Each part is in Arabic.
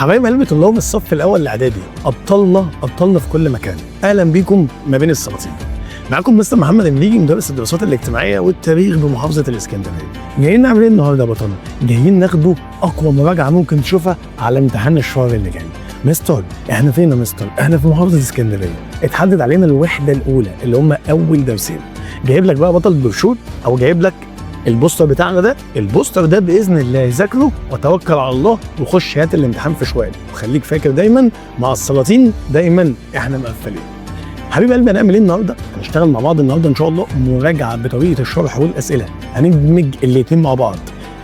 حبايب قلبي طلاب الصف الاول الاعدادي، ابطالنا في كل مكان. اهلا بيكم ما بين السلاطين. معاكم مستر محمد المليجي، مدرس الدراسات الاجتماعيه والتاريخ بمحافظه الاسكندريه. جايين نعمل ايه النهارده يا بطلنا؟ جايين ناخدوا اقوى مراجعه ممكن تشوفها على امتحان الشهر اللي جاي. مستر احنا فين يا مستر؟ احنا في محافظه اسكندريه. اتحدد علينا الوحده الاولى اللي هم اول درسين. جايب لك بقى بطل بروشور، او جايب لك البوستر بتاعنا ده. البوستر ده باذن الله ذاكره وتوكل على الله وخش هات الامتحان في شوال، وخليك فاكر دايما مع السلاطين دايما احنا مقفلين. حبيب قلبي هنعمل ايه النهارده؟ هنشتغل مع بعض النهارده ان شاء الله مراجعه بطريقه الشرح والاسئله، هندمج الاثنين مع بعض.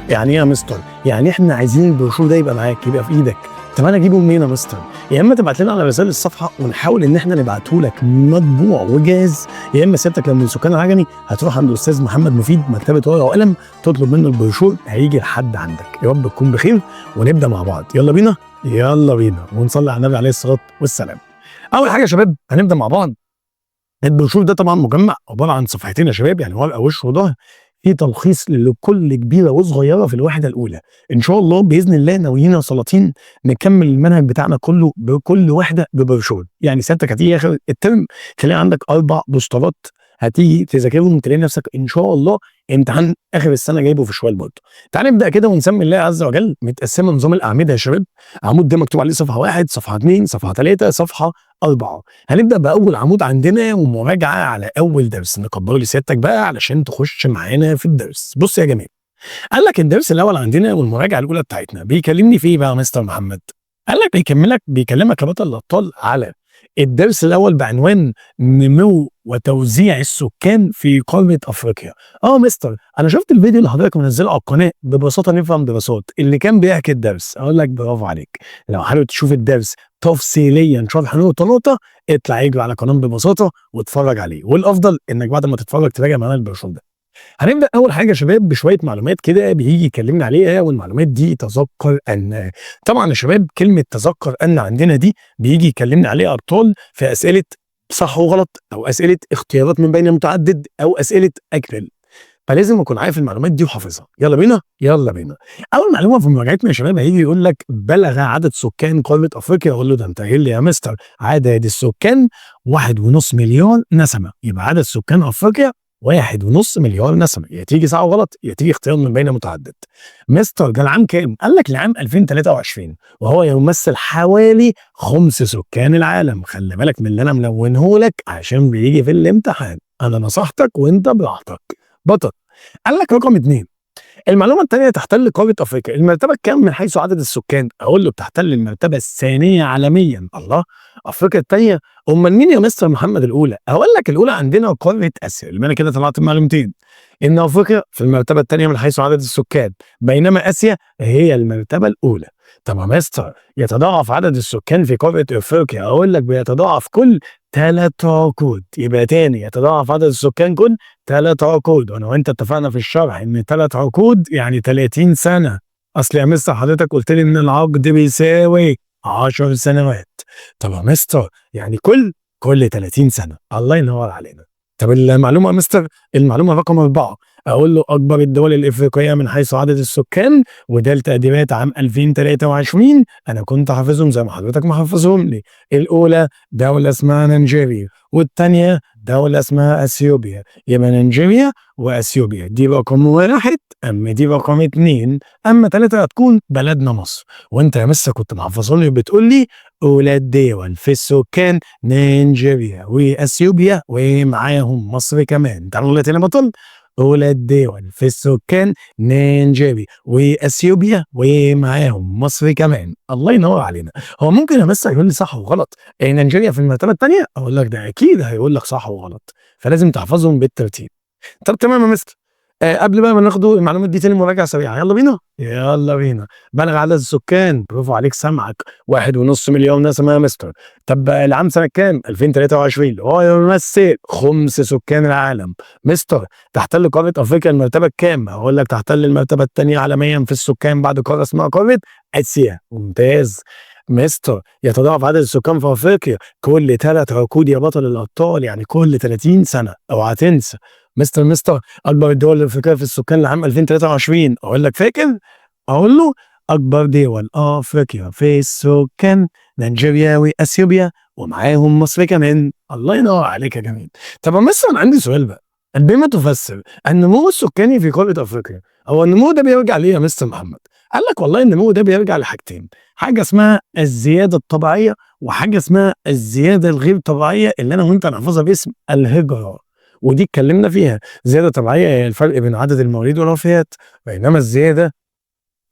يعني ايه يا مستر؟ يعني احنا عايزين البروشور ده يبقى معاك، يبقى في ايدك. طب انا اجيبه منين يا مستر؟ يا اما تبعت لنا على رسائل الصفحه ونحاول ان احنا نبعته لك مطبوع وجاهز، يا اما سيادتك لما السكان العجمي هتروح عند الاستاذ محمد مفيد مكتبه ورقه وقلم تطلب منه البروشور، هيجي لحد عندك. يا رب تكون بخير ونبدا مع بعض. يلا بينا ونصلي على النبي عليه الصلاه والسلام. اول حاجه يا شباب هنبدا مع بعض. البروشور ده طبعا مجمع عباره عن صفحتين يا شباب، يعني ورقه وش وظهر، في تلخيص لكل كبيره وصغيره في الوحده الاولى. ان شاء الله باذن الله ناويين يا سلاطين نكمل المنهج بتاعنا كله بكل وحده ببروشور. يعني سيادتك هتيجي اخر الترم تلاقي عندك 4 بوسترات هتيجي تذاكرهم، تلاقي نفسك ان شاء الله امتحان اخر السنه جايبه في شوال برضه. تعال نبدا كده ونسمي الله عز وجل. متقسمه نظام الاعمده يا شباب. عمود ده مكتوب عليه صفحه 1، صفحه 2، صفحه 3، صفحه 4. هنبدا باول عمود عندنا ومراجعه على اول درس. نكبر لي سيادتك بقى علشان تخش معانا في الدرس. بص يا جميل، قال لك الدرس الاول عندنا والمراجعه الاولى بتاعتنا بيكلمني في ايه بقى يا مستر محمد؟ قال لك بيكلمك يا بطل الابطال على الدرس الاول بعنوان نمو وتوزيع السكان في قاره افريقيا. مستر انا شفت الفيديو اللي حضرتك منزله على القناه ببساطه نفهم دراسات اللي كان بيحكي الدرس. اقول لك برافو عليك. لو حابب تشوف الدرس تفصيليا شرح نقطه نقطه اطلع اجري على قناه ببساطه واتفرج عليه، والافضل انك بعد ما تتفرج تراجع معانا البروشور ده. هنبدا اول حاجه يا شباب بشويه معلومات كده بيجي يكلمنا عليها، والمعلومات دي تذكر ان. طبعا يا شباب كلمه تذكر ان عندنا دي بيجي يكلمنا عليها ابطال في اسئله صح وغلط، او اسئله اختيارات من بين متعدد، او اسئله اكمل. فلازم اكون عارف المعلومات دي وحافظها. يلا بينا. اول معلومه في مراجعتنا يا شباب هيجي يقول لك بلغ عدد سكان قاره افريقيا. اقول له ده انت قايل لي يا مستر عدد السكان 1.5 مليار نسمه، يبقى عدد سكان افريقيا 1.5 مليار نسمه. يا تيجي صح وغلط يا تيجي اختيار من بين متعدد. مستر ده العام كام؟ قال لك العام 2023، وهو يمثل حوالي خمس سكان العالم. خلي بالك من اللي انا ملونه لك عشان بيجي في الامتحان. انا نصحتك وانت براحتك. بطل. قال لك رقم 2، المعلومه الثانيه، تحتل قاره افريقيا المرتبه الكام من حيث عدد السكان؟ اقول له بتحتل المرتبه الثانيه عالميا. الله، افريقيا الثانيه؟ امال مين يا مستر محمد الاولى؟ اقول لك الاولى عندنا قاره اسيا. اللي انا كده طلعت معلومتين، ان افريقيا في المرتبه الثانيه من حيث عدد السكان، بينما اسيا هي المرتبه الاولى. طب يا مستر يتضاعف عدد السكان في قاره افريقيا؟ اقول لك بيتضاعف كل 3 عقود. يبقى تاني يتضاعف عدد السكان كل 3 عقود، وانا وانت اتفقنا في الشرح ان 3 عقود يعني 30 سنه. اصل يا مستر حضرتك قلت لي ان العقد بيساوي 10 سنوات. طب يا مستر يعني كل 30 سنه. الله ينور علينا. طب المعلومه يا مستر، المعلومه رقم 4، اقول له اكبر الدول الافريقيه من حيث عدد السكان، وده التقديرات عام 2023. انا كنت حافظهم زي ما حضرتك ما حافظهم لي. الاولى دوله اسمها نيجيريا، والثانيه دوله اسمها اثيوبيا. يبقى نيجيريا واثيوبيا دي رقم 1، اما دي رقم 2، اما 3 هتكون بلدنا مصر. وانت يا مستر كنت محفظهم لي وبتقول لي اولى الدول في السكان نيجيريا واثيوبيا ومعاهم مصر كمان. تعالوا تاني بطل. أولى الدول في السكان نيجيريا واثيوبيا ومعاهم مصر كمان. الله ينور علينا. هو ممكن يا مستر يقول لي صح وغلط، نيجيريا في المرتبه الثانيه؟ اقول لك ده اكيد هيقول لك صح وغلط، فلازم تحفظهم بالترتيب. طب تمام يا مستر. قبل بقى ما ناخدوا المعلومات دي تاني مراجعه سريعه. يلا بينا. بلغ عدد السكان، برافو عليك سامعك، 1.5 مليار نسمه يا مستر. طب العام سنه كام؟ 2023، هو يمثل خمس سكان العالم. مستر تحتل قاره افريقيا المرتبه الكام؟ هقول لك تحتل المرتبه الثانيه عالميا في السكان بعد قاره اسمها قاره اسيا. ممتاز. مستر يتضاعف عدد السكان في افريقيا كل 3 عقود يا بطل الابطال، يعني كل 30 سنه. اوعى تنسى. مستر اكبر الدول الافريقيه في السكان لعام 2023، اقول لك فاكر؟ اقول له اكبر دول افريقيا في السكان نيجيريا واثيوبيا ومعاهم مصر كمان. الله ينور عليك يا جميل. طب يا مستر انا عندي سؤال بقى، بما تفسر النمو السكاني في قاره افريقيا، هو النمو ده بيرجع ليه يا مستر محمد؟ قال لك والله النمو ده بيرجع لحاجتين، حاجه اسمها الزياده الطبيعيه وحاجه اسمها الزياده الغير طبيعيه اللي انا وانت هنحفظها باسم الهجره، ودي اتكلمنا فيها. زياده طبيعيه هي الفرق بين عدد المواليد والوفيات، بينما الزياده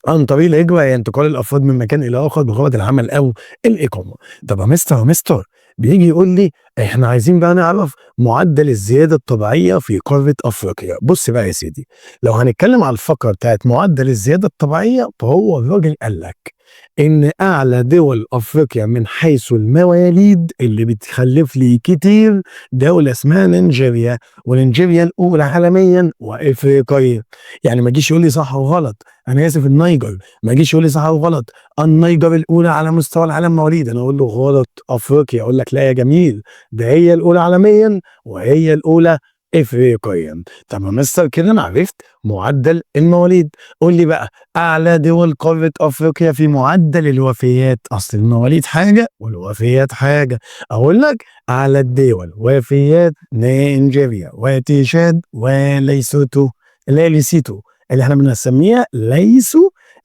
عن طريق الهجرة هي انتقال الأفراد من مكان إلى آخر بغرض العمل أو الإقامة. طب يا مستر بيجي يقول لي إحنا عايزين بقى نعرف معدل الزيادة الطبيعية في قارة أفريقيا. بص بقى يا سيدي، لو هنتكلم على الفقرة بتاعت معدل الزيادة الطبيعية فهو الراجل قال لك إن أعلى دول أفريقيا من حيث المواليد اللي بتخلف لي كتير دولة اسمها نيجيريا، ونيجيريا الأولى عالميا وإفريقيا. يعني ما يجيش يقول لي صح وغلط، انا اسف النيجر، ما يجيش يقول لي صح وغلط النيجر الاولى على مستوى العالم مواليد، انا اقول له غلط افريقيا، اقول لك لا يا جميل ده هي الاولى عالميا وهي الاولى افريقيا. طب يا مستر كده انا عرفت معدل المواليد، قول لي بقى اعلى دول قاره افريقيا في معدل الوفيات، اصل المواليد حاجه والوفيات حاجه. اقول لك اعلى الدول وفيات نيجيريا وتشاد وليسوتو، اللي هي ليسيتو اللي احنا بنسميها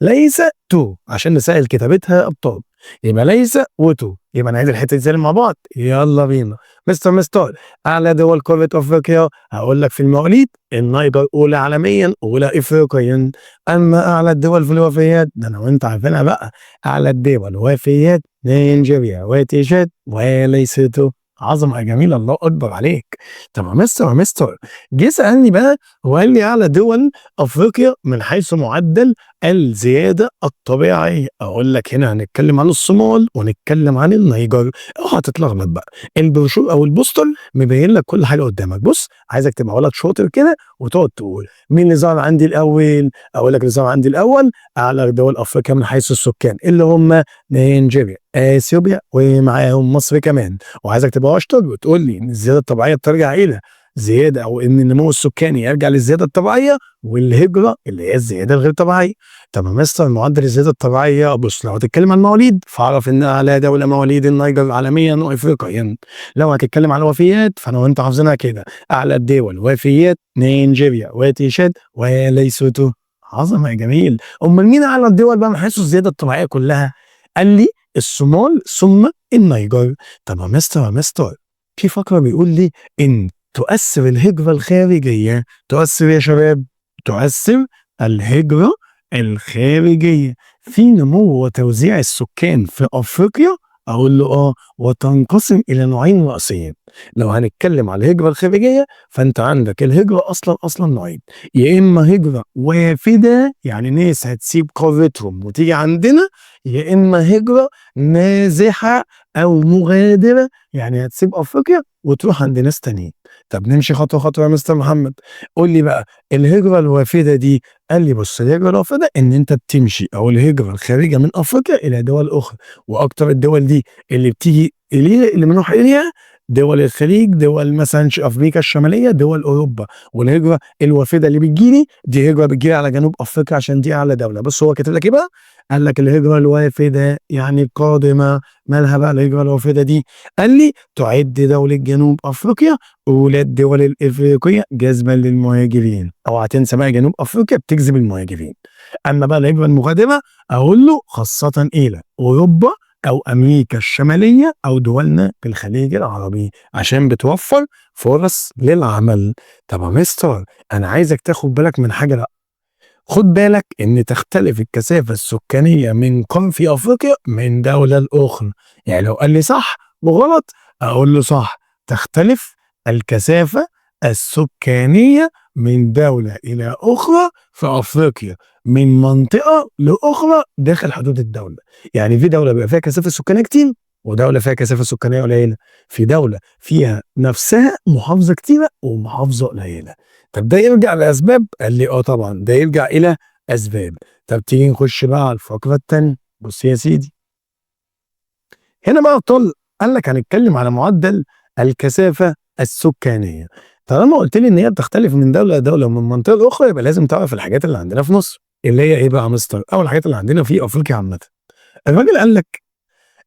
ليس تو عشان نسهل كتابتها ابطال، يبقى ليس وتو. يبقى نعيد الحته دي مع بعض، يلا بينا. مستر اعلى دول قاره افريقيا، هقول لك في المواليد النيجر اولى عالميا اولى افريقيا. اما اعلى الدول في الوفيات ده انا وانت عارفينها بقى، اعلى الدول وفيات نيجيريا وتشاد وليسوتو. عظمه يا جميل، الله اكبر عليك. طب يا مستر جه سالني بقى وقال لي اعلى دول افريقيا من حيث معدل الزياده الطبيعيه، اقول لك هنا هنتكلم عن الصومال ونتكلم عن النيجر. اوعى تتلخبط بقى، البروشور او البوستر مبين لك كل حاجه قدامك. بص عايزك تبقى ولد شاطر كده وتقعد تقول مين اللي ظهر عندي الاول. اقول لك اللي ظهر عندي الاول اعلى دول افريقيا من حيث السكان اللي هم نيجيريا اثيوبيا ومعاهم مصر كمان. وعايزك تبقى اشطر وتقول لي ان الزياده الطبيعيه بترجع الى زياده، او ان النمو السكاني يرجع للزياده الطبيعيه والهجره اللي هي الزياده الغير طبيعيه. طب يا مستر معدل الزياده الطبيعيه، بص لو هتتكلم عن مواليد فاعرف ان اعلى دوله مواليد النيجر عالميا وافريقيا. لو هتتكلم عن الوفيات فانا وانت حافظينها كده، اعلى الدول وفيات نيجيريا وتشاد وليسوتو. عظمه يا جميل. امال مين اعلى الدول بقى من حيث الزياده الطبيعيه كلها؟ قال لي الصومال ثم النيجر. طب يا مستر في فقره بيقول لي ان تؤثر الهجرة الخارجية، تؤثر يا شباب، تؤثر الهجرة الخارجية في نمو وتوزيع السكان في أفريقيا. أقول له وتنقسم إلى نوعين رئيسيين. لو هنتكلم على الهجرة الخارجية فأنت عندك الهجرة أصلا نوعين، يا إما هجرة وافدة يعني ناس هتسيب قارتهم وتيجي عندنا، يا إما هجرة نازحة أو مغادرة يعني هتسيب أفريقيا وتروح عند ناس تانيين. طب نمشي خطوة خطوة يا مستر محمد، قول لي بقى الهجرة الوافدة دي. قال لي بص الهجرة الوافدة إن أنت بتمشي أو الهجرة الخارجة من أفريقيا إلى دول أخرى، وأكتر الدول دي اللي بتيجي اللي بنروح إليها دول الخليج، دول مثلا أمريكا الشمالية، دول أوروبا. والهجرة الوافدة اللي بتجيلي دي هجرة بتجيلي على جنوب أفريقيا عشان دي أعلى دولة. بص هو كاتب لك إيه بقى؟ قال لك الهجرة الوافدة يعني القادمة. مالها بقى الهجرة الوافدة دي؟ قال لي تعد دولة جنوب أفريقيا أولى الدول الإفريقية جذبا للمهاجرين. أوعى تنسى بقى جنوب أفريقيا بتجذب المهاجرين. أما بقى الهجرة المغادرة أقول له خاصة إلى أوروبا أو أمريكا الشمالية أو دولنا في الخليج العربي عشان بتوفر فرص للعمل. طب يا مستر أنا عايزك تاخد بالك من حاجة، لأ خد بالك إن تختلف الكثافة السكانية من قارة في أفريقيا من دولة لأخرى. يعني لو قال لي صح وغلط أقول له صح، تختلف الكثافة السكانية من دولة إلى أخرى في أفريقيا من منطقة لأخرى داخل حدود الدولة. يعني في دولة بيبقى فيها كثافة سكانية كتير ودولة فيها كثافة سكانية قليلة، في دولة فيها نفسها محافظة كتيرة ومحافظة قليلة. طب ده يرجع لأسباب؟ قال لي طبعا ده يرجع إلى أسباب. طب تيجي نخش بقى على الفقرة التانية. بص يا سيدي، هنا بقى قال لك هنتكلم على معدل الكثافة السكانية. طالما قلت لي إن هي بتختلف من دولة لدولة ومن منطقة لأخرى يبقى لازم تعرف الحاجات اللي عندنا في مصر. اللي هي ايه بقى يا مستر؟ اول الحاجات اللي عندنا في افريقيا عامه. الراجل قال لك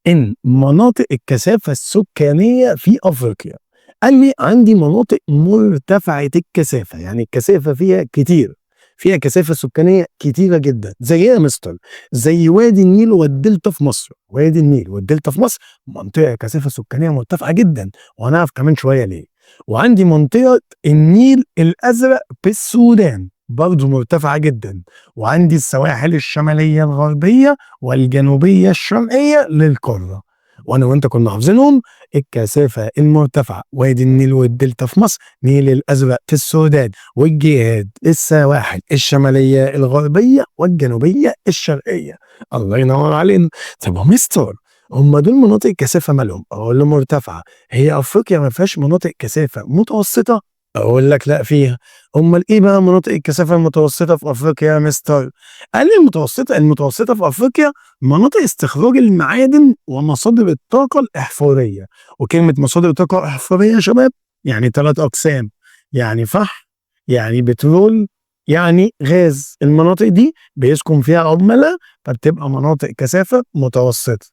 ان مناطق الكثافه السكانيه في افريقيا، قال لي عندي مناطق مرتفعه الكثافه، يعني الكثافه فيها كتير، فيها كثافه سكانيه كتيره جدا. زي ايه يا مستر؟ زي وادي النيل والدلتا في مصر. وادي النيل والدلتا في مصر منطقه كثافه سكانيه مرتفعه جدا، وهنعرف كمان شويه ليه. وعندي منطقه النيل الازرق في السودان برضه مرتفعه جدا. وعندي السواحل الشماليه الغربيه والجنوبيه الشرقيه للقاره، وانا وانت كنا حافظينهم: الكثافه المرتفعه وادي النيل والدلتا في مصر، نيل الازرق في السودان، والجهاد السواحل الشماليه الغربيه والجنوبيه الشرقيه. الله ينور علينا. طب يا مستر، هم دول مناطق كثافه مالهم؟ اقول له مرتفعه. هي افريقيا ما فيهاش مناطق كثافه متوسطه؟ اقول لك لا فيها. امال ايه بقى مناطق الكثافه المتوسطه في افريقيا يا مستر؟ قال لي المتوسطه في افريقيا مناطق استخراج المعادن ومصادر الطاقه الاحفوريه. وكلمه مصادر طاقه احفوريه يا شباب يعني 3 اقسام: يعني فحم، يعني بترول، يعني غاز. المناطق دي بيسكن فيها عملاء، فبتبقى مناطق كثافه متوسطه.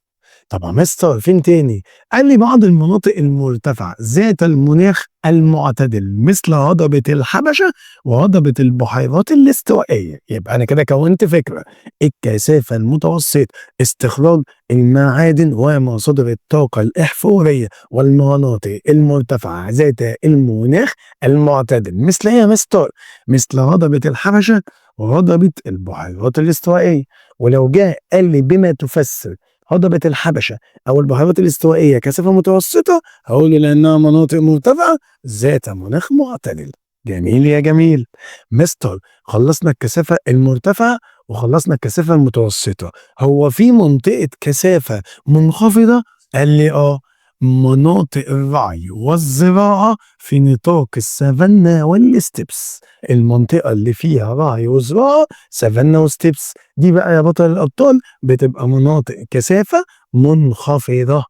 طب يا مستر فين تاني؟ قال لي بعض المناطق المرتفعة ذات المناخ المعتدل مثل هضبة الحبشة وهضبة البحيرات الاستوائية. يبقى أنا كده كونت فكرة: الكثافة المتوسطة استخراج المعادن ومصادر الطاقة الإحفورية، والمناطق المرتفعة ذات المناخ المعتدل مثل إيه يا مستر؟ مثل هضبة الحبشة وهضبة البحيرات الاستوائية. ولو جاء قال لي بما تفسر هضبة الحبشة أو البحيرات الاستوائية كثافة متوسطة، هقول لأنها مناطق مرتفعة ذات مناخ معتدل. جميل يا جميل. مستر، خلصنا الكثافة المرتفعة وخلصنا الكثافة المتوسطة، هو في منطقة كثافة منخفضة؟ قال لي مناطق الرعي والزراعة في نطاق السافانا والستبس. المنطقة اللي فيها رعي وزراعة سافانا وستبس دي بقى يا بطل الأبطال بتبقى مناطق كثافة منخفضة.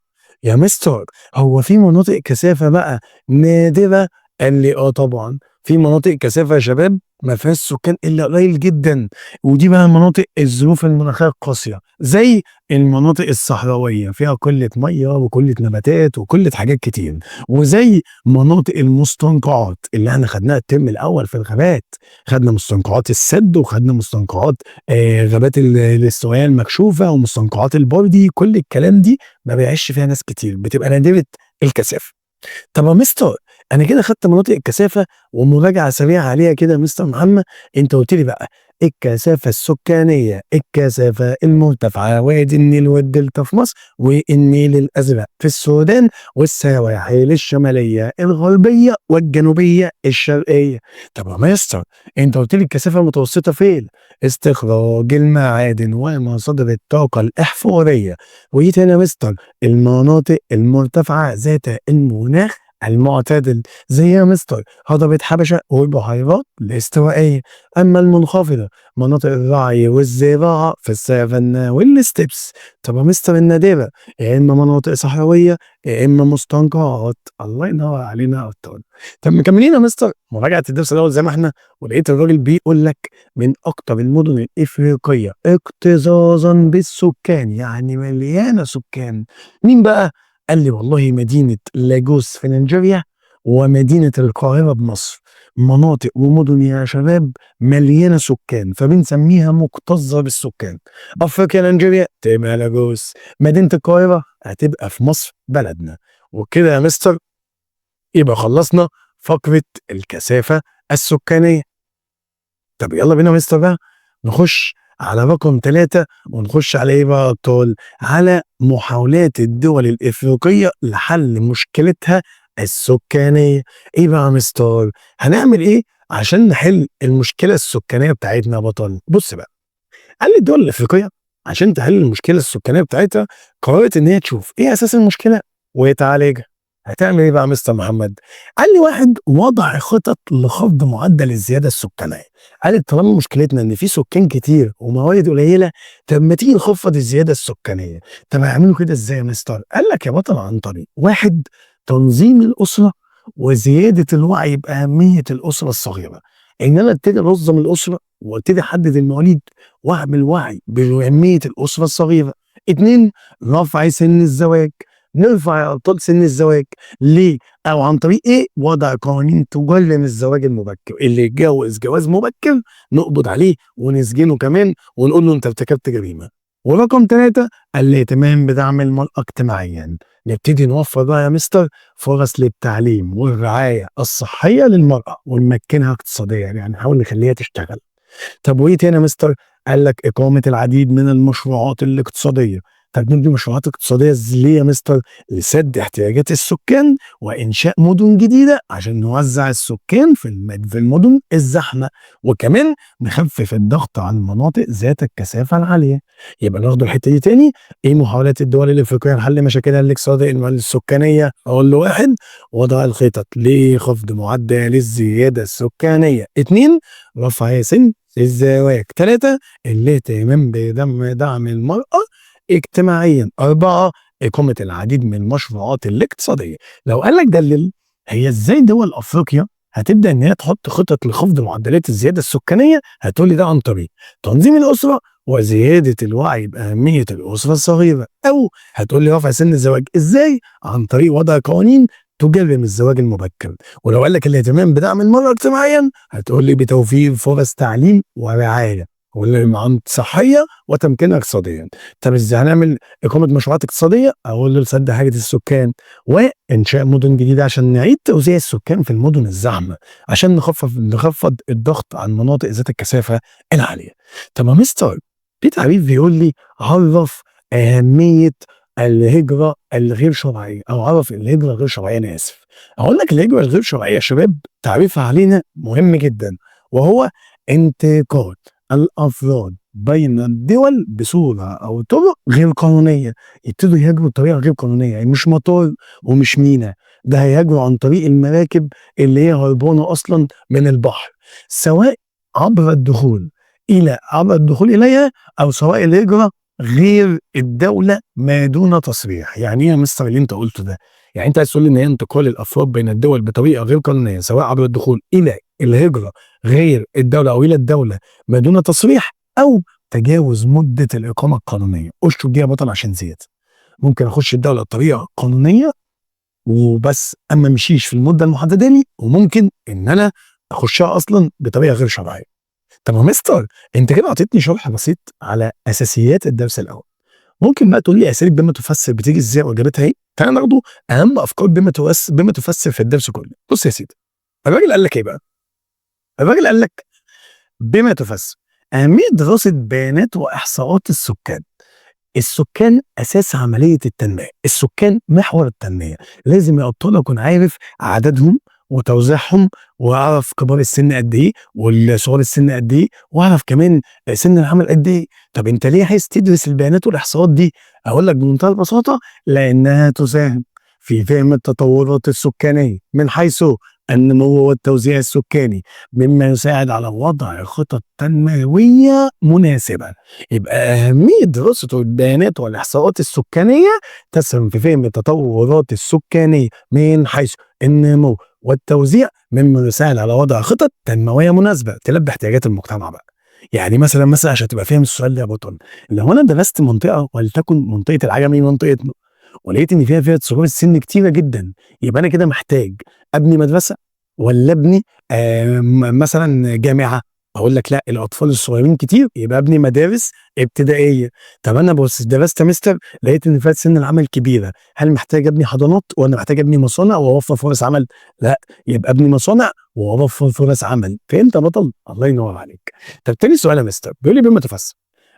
يا مستر، هو في مناطق كثافة بقى نادرة؟ قال لي طبعا في مناطق كثافة يا شباب ما فيهاش سكان الا قليل جدا، ودي بقى مناطق الظروف المناخيه القاسيه، زي المناطق الصحراويه فيها قله ميه وقله نباتات وقله حاجات كتير، وزي مناطق المستنقعات اللي احنا خدناها الترم الاول في الغابات. خدنا مستنقعات السد، وخدنا مستنقعات غابات الاستوائيه المكشوفه، ومستنقعات البردي. كل الكلام دي ما بيعيش فيها ناس كتير، بتبقى نادره الكثافه. طب يا مستر، انا كده خدت مناطق الكثافه ومراجعه سريعه عليها كده يا مستر محمد. انت قلت لي بقى الكثافه السكانيه: الكثافه المرتفعه وادي النيل والدلتا في مصر، والنيل الازرق في السودان، والسواحل الشماليه الغربيه والجنوبيه الشرقيه. طب يا مستر، انت قلت لي الكثافه المتوسطه فين؟ استخراج المعادن ومصادر الطاقه الاحفوريه. وايه تاني يا مستر؟ المناطق المرتفعة ذات المناخ المعتدل، زي يا مستر هضبة حبشة والبحيرات الاستوائية. أما المنخفضة مناطق الرعي والزراعة في السافانا والستبس. طب يا مستر النادرة يا إما مناطق صحراوية يا إما مستنقعات. الله ينور علينا يا أبطال. طب مكملين يا مستر مراجعة الدرس الأول زي ما احنا، ولقيت الراجل بيقول لك من أكتر المدن الإفريقية اكتظاظا بالسكان، يعني مليانة سكان. مين بقى؟ قال لي والله مدينة لاجوس في نيجيريا ومدينة القاهرة بمصر، مناطق ومدن يا شباب مليانة سكان، فبنسميها مكتظة بالسكان. أفريقيا نيجيريا تبقى لاجوس، مدينة القاهرة هتبقى في مصر بلدنا. وكده يا مستر يبقى خلصنا فقرة الكثافة السكانية. طب يلا بينا يا مستر بقى نخش على رقم 3، ونخش على ايه بقى يا ابطال؟ على محاولات الدول الافريقيه لحل مشكلتها السكانيه. ايه بقى يا مستر؟ هنعمل ايه عشان نحل المشكله السكانيه بتاعتنا يا بطل؟ بص بقى، قال لي الدول الافريقيه عشان تحل المشكله السكانيه بتاعتها قررت ان هي تشوف ايه اساس المشكله وتعالجها. هتعمل ايه بقى يا مستر محمد؟ قال لي واحد: وضع خطط لخفض معدل الزياده السكانيه. قال لي طالما مشكلتنا ان في سكان كتير وموارد قليله، طب ما تيجي نخفض الزياده السكانيه. طب هيعملوا كده ازاي يا مستر؟ قال لك يا بطل عن طريق: واحد، تنظيم الاسره وزياده الوعي باهميه الاسره الصغيره. ان انا ابتدي انظم الاسره وابتدي احدد المواليد واعمل وعي باهميه الاسره الصغيره. 2، رفع سن الزواج. نرفع يا ابطال سن الزواج ليه؟ او عن طريق ايه؟ وضع قوانين تجرم الزواج المبكر، اللي يتجوز جواز مبكر نقبض عليه ونسجنه كمان ونقول له انت ارتكبت جريمه. ورقم 3، الاهتمام بدعم المرأة اجتماعيا. نبتدي نوفر بقى يا مستر فرص للتعليم والرعاية الصحية للمرأة ونمكنها اقتصاديا، يعني نحاول نخليها تشتغل. طب وايه تاني يا مستر؟ قال لك اقامه العديد من المشروعات الاقتصاديه. طب نبني مشروعات اقتصاديه ليه يا مستر؟ لسد احتياجات السكان وانشاء مدن جديده عشان نوزع السكان في المدن الزحمه، وكمان نخفف الضغط على المناطق ذات الكثافه العاليه. يبقى ناخد الحته دي تاني. ايه محاولات الدول الافريقيه لحل مشاكلها الاقتصاديه السكانيه؟ اقول له 1، وضع الخطط لخفض معدل الزياده السكانيه. 2، رفع سن الزواج. 3، الاهتمام بدعم المرأة اجتماعيا. 4، إقامة العديد من المشروعات الاقتصادية. لو قال لك دلل هي ازاي دول افريقيا هتبدا ان هي تحط خطط لخفض معدلات الزياده السكانيه، هتقول لي ده عن طريق تنظيم الاسره وزياده الوعي باهميه الاسره الصغيره، او هتقول لي رفع سن الزواج ازاي؟ عن طريق وضع قوانين تجرم الزواج المبكر. ولو قال لك الاهتمام بدعم المرأة اجتماعيا، هتقول لي بتوفير فرص تعليم ورعاية عن صحية وتمكينها اقتصاديا. طب ازاي هنعمل إقامة مشروعات اقتصادية؟ أقول له لسد حاجة السكان وإنشاء مدن جديدة عشان نعيد توزيع السكان في المدن الزحمة، عشان نخفض الضغط عن مناطق ذات الكثافة العالية. طب يا مستر، في تعريف بيقول لي عرف أهمية الهجرة الغير شرعية، أو عرف الهجرة الغير شرعية. أنا آسف، أقول لك الهجرة الغير شرعية يا شباب تعريفها علينا مهم جدا، وهو انتقال الأفراد بين الدول بصورة أو طرق غير قانونية. يبتدوا يهاجروا بطريقة غير قانونية، يعني مش مطار ومش ميناء، ده هيهاجروا عن طريق المراكب اللي هي هربانة أصلا من البحر، سواء عبر الدخول إليها، أو سواء الهجرة غير الدولة ما دون تصريح. يعني ايه يا مستر اللي انت قلته ده؟ يعني انت عايز تقول لي ان هي انتقال الافراد بين الدول بطريقه غير قانونيه، سواء عبر الدخول الى الهجره غير الدوله او الى الدوله ما دون تصريح، او تجاوز مده الاقامه القانونيه. اشطب دي يا بطل عشان زيت. ممكن اخش الدوله بطريقه قانونيه وبس، اما مشيش في المده المحدده لي، وممكن ان انا اخشها اصلا بطريقه غير شرعيه. طب يا مستر، انت كده اعطيتني شرح بسيط على اساسيات الدرس الاول. ممكن بقى تقول لي اساليب بما تفسر بتيجي ازاي واجابتها ايه؟ تعالى ناخده اهم افكار بما تفسر في الدرس كله. بص يا سيدي، الراجل قال لك ايه بقى؟ الراجل قال لك بما تفسر اهميه دراسه بيانات واحصاءات السكان. السكان اساس عمليه التنميه، السكان محور التنميه. لازم يا ابطال اكون عارف عددهم وتوزيعهم، واعرف كبار السن قد ايه والصغار السن قد ايه، واعرف كمان سن العمل قد ايه. طب انت ليه عايز تدرس البيانات والاحصاءات دي؟ اقول لك بمنتهى البساطه، لانها تساهم في فهم التطورات السكانيه من حيث النمو والتوزيع السكاني، مما يساعد على وضع خطط تنمويه مناسبه. يبقى أهمية دراسة البيانات والإحصاءات السكانية تسهم في فهم التطورات السكانية من حيث النمو والتوزيع، مما يساعد على وضع خطط تنموية مناسبة تلبي احتياجات المجتمع بقى. يعني مثلا عشان تبقى فاهم السؤال ده يا بطل، لو أنا درست منطقة ولتكن منطقة العجمي منطقتنا، ولقيت إن فيها فئة صغار السن كتيرة جدا، يبقى أنا كده محتاج أبني مدرسة ولا أبني مثلا جامعة؟ اقول لك لا، الاطفال الصغيرين كتير، يبقى ابني مدارس ابتدائيه. طب انا بص درست يا مستر لقيت ان فئه سن العمل كبيره، هل محتاج ابني حضانات ولا محتاج ابني مصانع واوفر فرص عمل؟ لا، يبقى ابني مصانع واوفر فرص عمل. فهمت يا بطل؟ الله ينور عليك. طب تاني سؤال يا مستر بيقول لي بما تفسر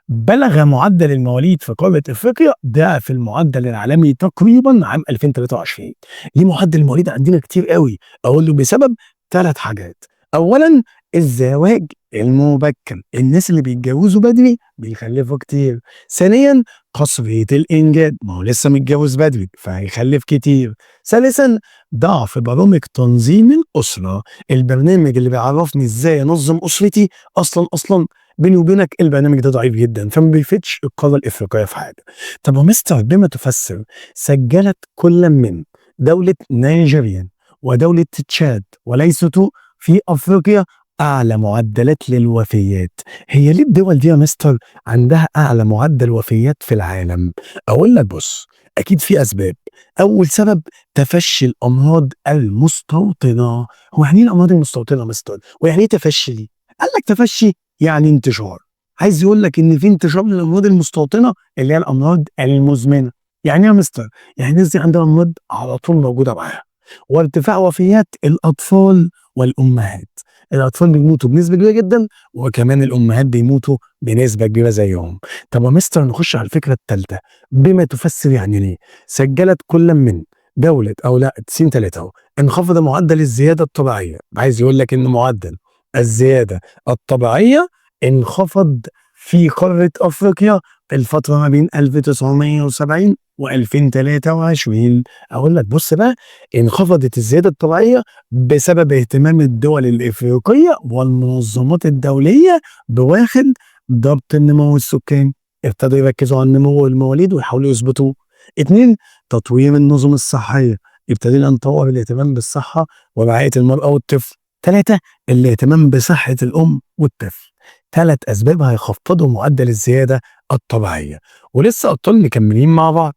بلغ معدل المواليد في قاره افريقيا ضعف المعدل العالمي تقريبا عام 2023. ليه معدل المواليد عندنا كتير قوي؟ اقول له بسبب 3 حاجات. اولا، الزواج المبكر، الناس اللي بيتجوزوا بدري بيخلفوا كتير. ثانيا، قصرية الإنجاب، ما هو لسه متجوز بدري فهيخلف كتير. ثالثا، ضعف برامج تنظيم الأسرة، البرنامج اللي بيعرفني ازاي انظم أسرتي أصلا بيني وبينك البرنامج ده ضعيف جدا، فما بيفيدش القارة الإفريقية في حاجة. طب ومستر بما تفسر سجلت كل من دولة نيجيريا ودولة تشاد وليسوتو في افريقيا أعلى معدلات للوفيات. هي ليه الدول دي يا مستر عندها أعلى معدل وفيات في العالم؟ أقول لك بص، أكيد في أسباب. أول سبب تفشي الأمراض المستوطنة. هو يعني إيه الأمراض المستوطنة يا مستر؟ ويعني إيه تفشي دي؟ قال لك تفشي يعني انتشار. عايز يقول لك إن في انتشار للأمراض المستوطنة اللي هي الأمراض المزمنة. يعني إيه يا مستر؟ يعني الناس دي عندها أمراض على طول موجودة معاها. وارتفاع وفيات الأطفال والأمهات. الأطفال بيموتوا بنسبة كبيرة جدًا، وكمان الأمهات بيموتوا بنسبة كبيرة زيهم. طب يا مستر نخش على الفكرة التالتة، بما تفسر يعني ليه؟ سجّلت كل من دولة أو لأ س 3 أهو، انخفض معدل الزيادة الطبيعية. عايز يقول لك إن معدل الزيادة الطبيعية انخفض في قارة أفريقيا في الفترة ما بين 1970 و2023. أقول لك بُص بقى، انخفضت الزيادة الطبيعية بسبب اهتمام الدول الإفريقية والمنظمات الدولية بواخد ضبط النمو السكاني. ابتدوا يركزوا على النمو والمواليد ويحاولوا يظبطوه. 2 تطوير النظم الصحية. ابتدينا نطور الاهتمام بالصحة ورعاية المرأة والطفل. 3 الاهتمام بصحة الأم والطفل. 3 أسباب هيخفضوا معدل الزيادة الطبيعية. ولسه أبطال مكملين مع بعض.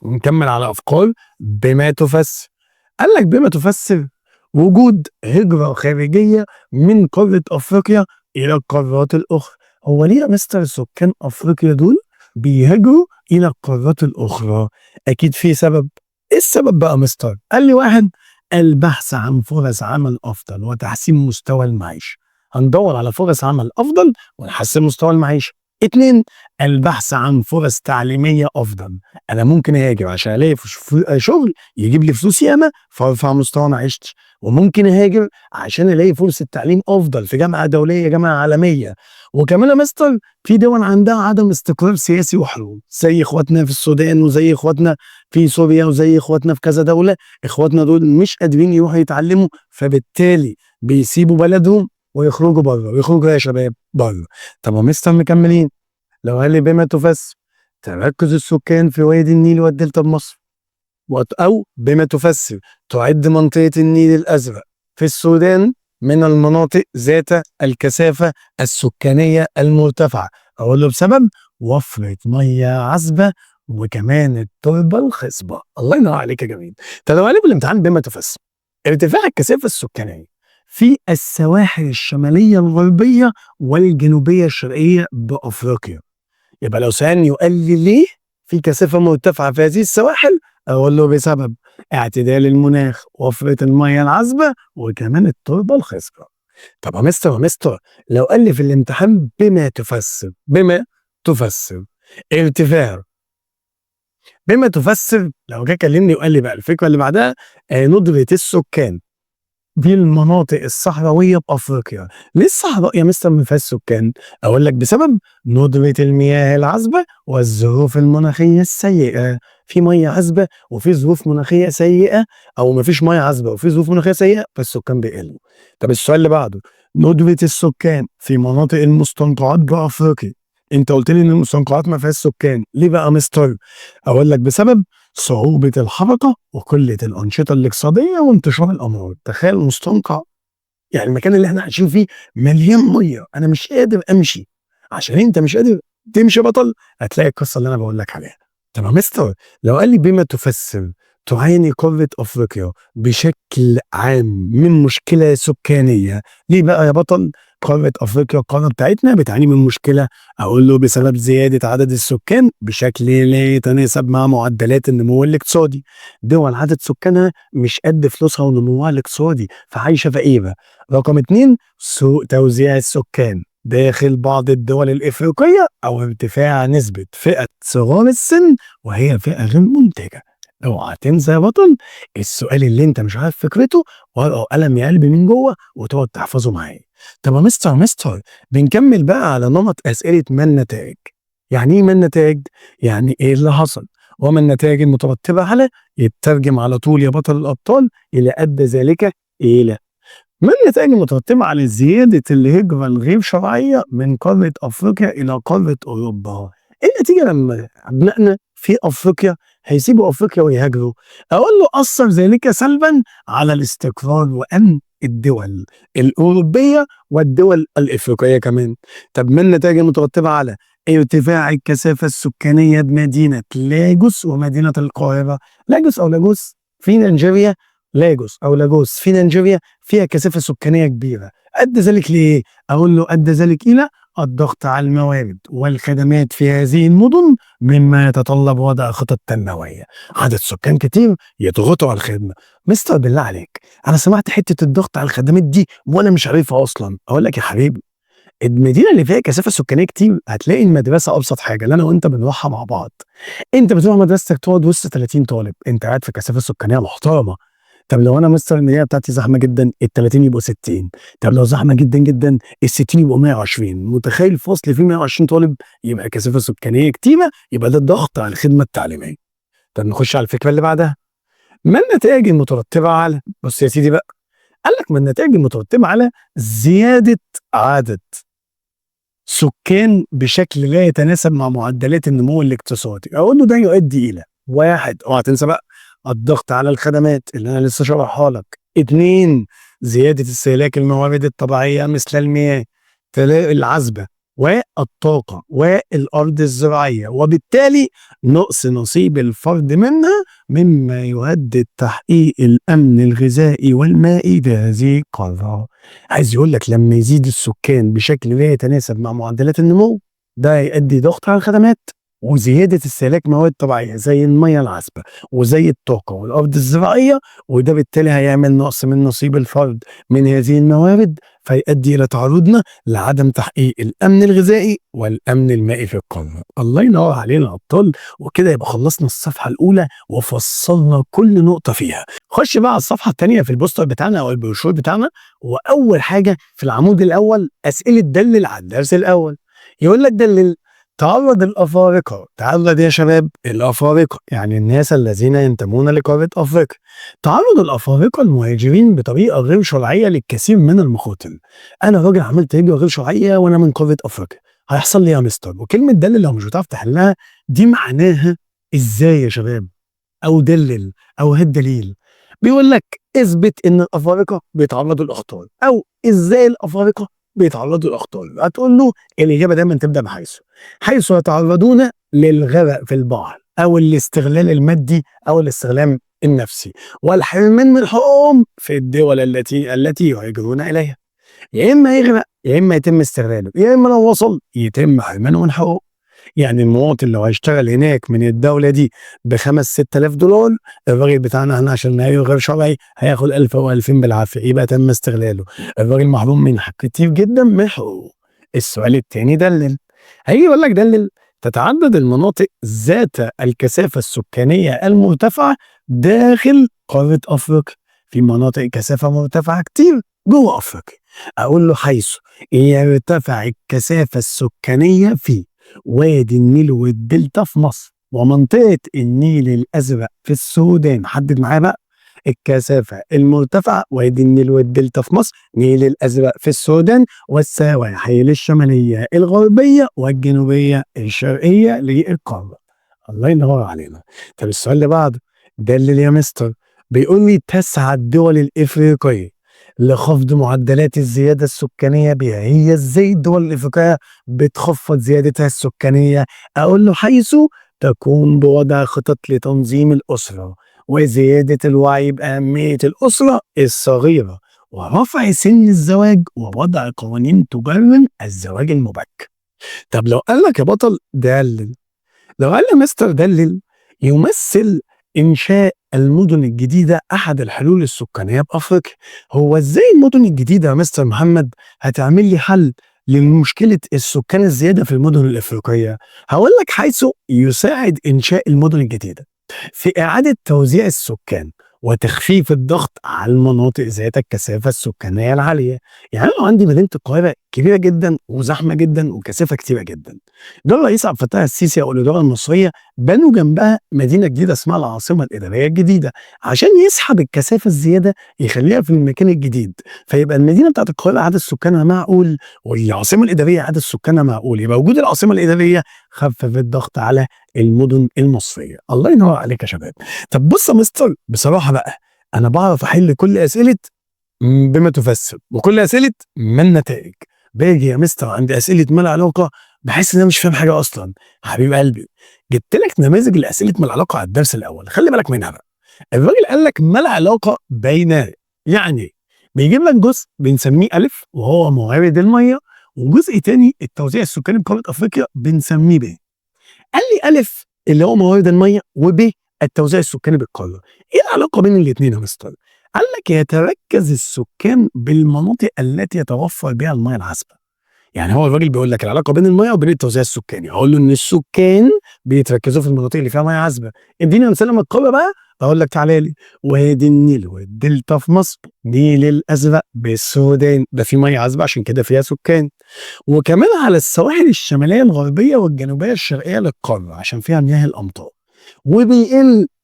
نكمل على أفكار بما تفسر. قال لك بما تفسر وجود هجرة خارجية من قارة أفريقيا إلى القارات الأخرى. هو ليه يا مستر سكان أفريقيا دول بيهاجروا إلى القارات الأخرى؟ أكيد في سبب. إيه السبب بقى يا مستر؟ قال لي 1 البحث عن فرص عمل أفضل وتحسين مستوى المعيشة. هندور على فرص عمل أفضل ونحسن مستوى المعيشة. 2 البحث عن فرص تعليمية أفضل. أنا ممكن أهاجر عشان ألاقي شغل يجيب لي فلوس ياما فارفع مستوى معيشتي، وممكن اهاجر عشان الاقي فرصه تعليم افضل في جامعه دوليه جامعه عالميه. وكمان يا مستر في دول عندها عدم استقرار سياسي وحروب زي اخواتنا في السودان وزي اخواتنا في سوريا وزي اخواتنا في كذا دوله. اخواتنا دول مش قادرين يروحوا يتعلموا فبالتالي بيسيبوا بلدهم ويخرجوا بره ويخرجوا يا شباب بره. طب يا مستر مكملين. لو قال لي بما تفسر تركز السكان في وادي النيل والدلتا بمصر. أو بما تفسر تعد منطقة النيل الأزرق في السودان من المناطق ذات الكثافة السكانية المرتفعة. أقول له بسبب وفرة مياه عذبة وكمان التربة الخصبة. الله ينور عليك يا جميل. طب لو قال الامتحان بما تفسر ارتفاع الكثافة السكانية في السواحل الشمالية الغربية والجنوبية الشرقية بأفريقيا. يبقى لو سألني وقال لي ليه في كثافة مرتفعة في هذه السواحل، أقول له بسبب اعتدال المناخ، وفرة المياه العذبة، وكمان التربة الخصبة. طب يا مستر لو قال لي في الامتحان بما تفسر ارتفاع. بما تفسر لو جه كلمني وقال لي بقى الفكرة اللي بعدها ندرة السكان دي المناطق الصحراوية بأفريقيا. ليه الصحراء يا مستر ما فيهاش سكان؟ أقول لك بسبب ندرة المياه العذبة والظروف المناخية السيئة. في مياه عذبة وفي ظروف مناخية سيئة، أو ما فيش مياه عذبة وفي ظروف مناخية سيئة فالسكان بيقلوا. طب السؤال اللي بعده ندرة السكان في مناطق المستنقعات بأفريقيا. أنت قلت لي إن المستنقعات ما فيهاش سكان، ليه بقى يا مستر؟ أقول لك بسبب صعوبة الحركة وقلة الأنشطة الاقتصادية وانتشار الأمراض. تخيل مستنقع، يعني المكان اللي احنا عايشين فيه مليان ميه، انا مش قادر امشي. عشان انت مش قادر تمشي بطل هتلاقي القصه اللي انا بقول لك عليها. طب يا مستر لو قال لي بما تفسر تعاني قاره افريقيا بشكل عام من مشكله سكانيه. ليه بقى يا بطل قاره افريقيا القاره بتاعتنا بتعاني من مشكله؟ اقول له بسبب زياده عدد السكان بشكل لا يتناسب مع معدلات النمو الاقتصادي. دول عدد سكانها مش قد فلوسها ونموها الاقتصادي فعايشه فقيره. رقم 2 سوء توزيع السكان داخل بعض الدول الإفريقية أو ارتفاع نسبة فئة صغار السن وهي فئة غير منتجة. اوعى تنسى يا بطل السؤال اللي انت مش عارف فكرته، ورقة وقلم يا قلبي من جوه وتقعد تحفظه معايا. طب يا مستر بنكمل بقى على نمط أسئلة ما النتائج. يعني ايه ما النتائج؟ يعني ايه اللي حصل؟ وما النتائج المترتبة على يترجم على طول يا بطل الأبطال إلى أدى ذلك إلى. ما النتائج المترتبة على زيادة الهجرة الغير شرعية من قارة أفريقيا إلى قارة أوروبا؟ إيه النتيجة لما أبنائنا في أفريقيا هيسيبوا أفريقيا ويهاجروا؟ أقول له أثر ذلك سلبا على الاستقرار وأمن الدول الأوروبية والدول الإفريقية كمان. طب ما النتائج المترتبة على ارتفاع الكثافة السكانية بمدينة لاجوس ومدينة القاهرة. لاجوس أو لاجوس في نيجيريا، لاجوس أو لاجوس في نيجيريا فيها كثافة سكانية كبيرة. أدى ذلك لإيه؟ أقول له أدى ذلك إلى الضغط على الموارد والخدمات في هذه المدن، مما يتطلب وضع خطط تنموية. عدد سكان كتير يضغطوا على الخدمة. مستر بالله عليك، أنا سمعت حتة الضغط على الخدمات دي وأنا مش عارفها أصلا. أقول لك يا حبيبي، المدينة اللي فيها كثافة سكانية كتير هتلاقي المدرسة أبسط حاجة اللي أنا وأنت بنروحها مع بعض. أنت بتروح مدرستك تقعد وسط 30 طالب، أنت قاعد في كثافة سكانية محترمة. طب لو انا مستر المدينه بتاعتي زحمه جدا، ال 30 يبقوا 60. طب لو زحمه جدا جدا، ال 60 يبقوا 120. متخيل فصل فيه 120 طالب؟ يبقى كثافه سكانيه كتيره، يبقى ده الضغط على الخدمه التعليميه. طب نخش على الفكره اللي بعدها. ما النتائج المترتبه على، بص يا سيدي بقى، قال لك ما النتائج المترتبه على زياده عدد سكان بشكل لا يتناسب مع معدلات النمو الاقتصادي. اقول له ده يؤدي الى واحد، اوعى تنسى بقى، الضغط على الخدمات اللي انا لسه شرحها لك. اتنين، زياده استهلاك الموارد الطبيعيه مثل المياه العذبه والطاقه والارض الزراعيه، وبالتالي نقص نصيب الفرد منها، مما يهدد تحقيق الامن الغذائي والمائي لهذه القاره. عايز يقول لك لما يزيد السكان بشكل لا يتناسب مع معدلات النمو، ده هيؤدي ضغط على الخدمات وزياده استهلاك مواد طبيعيه زي الميه العذبه وزي الطاقه والارض الزراعيه، وده بالتالي هيعمل نقص من نصيب الفرد من هذه الموارد، فيؤدي الى تعرضنا لعدم تحقيق الامن الغذائي والامن المائي في القاره. الله ينور علينا يا ابطال. وكده يبقى خلصنا الصفحه الاولى وفصلنا كل نقطه فيها. خش بقى على الصفحه الثانيه في البوستر بتاعنا او البروشور بتاعنا. واول حاجه في العمود الاول اسئله دلل على الدرس الاول. يقول لك دلل. تعرض الافارقه، تعرض يا شباب الافارقه يعني الناس الذين ينتمون لقاره افريقيا، تعرض الافارقه المهاجرين بطريقه غير شرعيه للكثير من المخاطر. انا راجل عملت هجره غير شرعيه وانا من قاره افريقيا، هيحصل لي إيه يا مستر؟ وكلمه دلل لو مش بتعرف تحلها، دي معناها ازاي يا شباب، او دلل، او هات دليل. بيقول لك اثبت ان الافارقه بيتعرضوا لاخطار، او ازاي الافارقه بيتعرضوا لاخطار. هتقول له الاجابه دايما تبدا بحيث. حيث يتعرضون للغرق في البحر او الاستغلال المادي او الاستغلال النفسي والحرمان من حقوقهم في الدول التي يهاجرون اليها. يا اما يغرق، يا اما يتم استغلاله، يا اما لو وصل يتم حرمانه من حقوقه. يعني المواطن لو هيشتغل هناك من الدولة دي ب5 6000 دولار، الراجل بتاعنا هنا عشان نهايه غير شرعي هياخد 1000 أو 2000 بالعافية، يبقى تم استغلاله. الراجل محروم من حق كتير جدا من حقوقه. السؤال التاني دلل. هيجي يقول لك دلل. تتعدد المناطق ذات الكثافة السكانية المرتفعة داخل قارة أفريقيا. في مناطق كثافة مرتفعة كتير جوه أفريقيا. أقول له حيث يرتفع الكثافة السكانية في وادي النيل والدلتا في مصر، ومنطقة النيل الأزرق في السودان. حدد معايا بقى الكثافة المرتفعة: وادي النيل والدلتا في مصر، النيل الأزرق في السودان، والسواحل الشمالية الغربية والجنوبية الشرقية للقارة. الله ينور علينا. طب السؤال اللي بعده، دلل يا مستر. بيقول لي تسعى الدول الإفريقية لخفض معدلات الزيادة السكانية بها. هي ازاي الدول الإفريقية بتخفض زيادتها السكانية؟ أقول له حيث تقوم بوضع خطط لتنظيم الأسرة وزيادة الوعي بأهمية الأسرة الصغيرة ورفع سن الزواج ووضع قوانين تجرم الزواج المبكر. طب لو قال لك يا بطل دلل، لو قال لي مستر دلل، يمثل إنشاء المدن الجديدة أحد الحلول السكانية بأفريقيا. هو إزاي المدن الجديدة يا مستر محمد هتعمل لي حل لمشكلة السكان الزيادة في المدن الإفريقية؟ هقول لك حيث يساعد إنشاء المدن الجديدة في إعادة توزيع السكان وتخفيف الضغط على المناطق ذات الكثافة السكانية العالية. يعني لو عندي مدينة القاهرة كبيرة جدا وزحمة جدا وكثافة كتيرة جدا، ده الرئيس عبد الفتاح السيسي أو الإدارة المصرية بنوا جنبها مدينة جديدة اسمها العاصمة الإدارية الجديدة، عشان يسحب الكثافة الزيادة يخليها في المكان الجديد، فيبقى المدينة بتاعت القاهرة عدد سكانها معقول والعاصمة الإدارية عدد سكانها معقول. يبقى وجود العاصمة الإدارية خفف الضغط على المدن المصرية. الله ينور عليك يا شباب. طب بص يا مستر، بصراحة بقى أنا بعرف أحل كل أسئلة بما تفسر، وكل أسئلة ما النتائج. باجي يا مستر عند أسئلة ما لها علاقة باحس إن أنا مش فاهم حاجة أصلًا، حبيب قلبي، جبت لك نماذج لأسئلة ما لها علاقة على الدرس الأول، خلّي بالك منها بقى. الراجل قال لك ما لها علاقة بين، يعني بيجيب لك جزء بنسميه أ وهو موارد المَيّة، وجزء تاني التوزيع السكاني بقارة أفريقيا بنسميه ب. قال لي أ اللي هو موارد المَيّة، وب التوزيع السكاني بالقارة. إيه العلاقة بين الاتنين يا مستر؟ قال لك يتركز السكان بالمناطق التي يتوفر بها المَيّة العذبة. يعني هو الراجل بيقول لك العلاقة بين المَيّة وبين التوزيع السكاني، هاقول له إن السكان بيتركزوا في المناطق اللي فيها مَيّة عذبة. اديني أمثلة من القارة بقى، أقول لك تعالَ لي، وادي النيل والدلتا في مصر، نيل الأزرق بالسودان، ده فيه مَيّة عذبة عشان كده فيها سكان. وكمان على السواحل الشمالية الغربية والجنوبية الشرقية للقارة عشان فيها مياه الأمطار.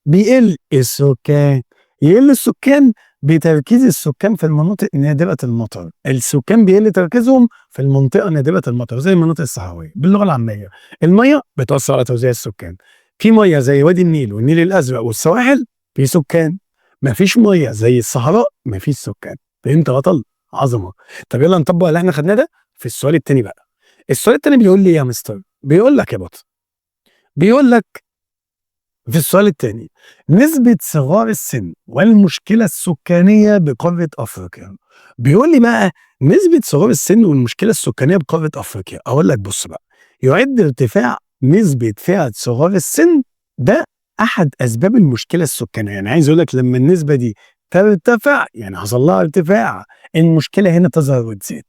بيقل السكان. يقل السكان بتركيز السكان في المناطق نادرة المطر. السكان بيقل تركيزهم في المنطقة نادرة المطر زي المناطق الصحراوية. باللغة العامية المية بتأثر على توزيع السكان. في مية زي وادي النيل والنيل الأزرق والسواحل في سكان، مفيش مية زي الصحراء مفيش سكان. فهمت يا بطل؟ عظمة. طب يلا نطبق اللي احنا خدناه ده في السؤال التاني بقى. السؤال التاني بيقول لي إيه يا مستر؟ بيقول لك يا بطل، بيقول لك في السؤال التاني نسبة صغار السن والمشكلة السكانية بقارة أفريقيا. بيقول لي بقى نسبة صغار السن والمشكلة السكانية بقارة أفريقيا. أقول لك بص بقى، يعد ارتفاع نسبة فئة صغار السن ده أحد أسباب المشكلة السكانية. يعني عايز أقول لك لما النسبة دي ترتفع يعني حصل لها ارتفاع، المشكلة هنا تظهر وتزيد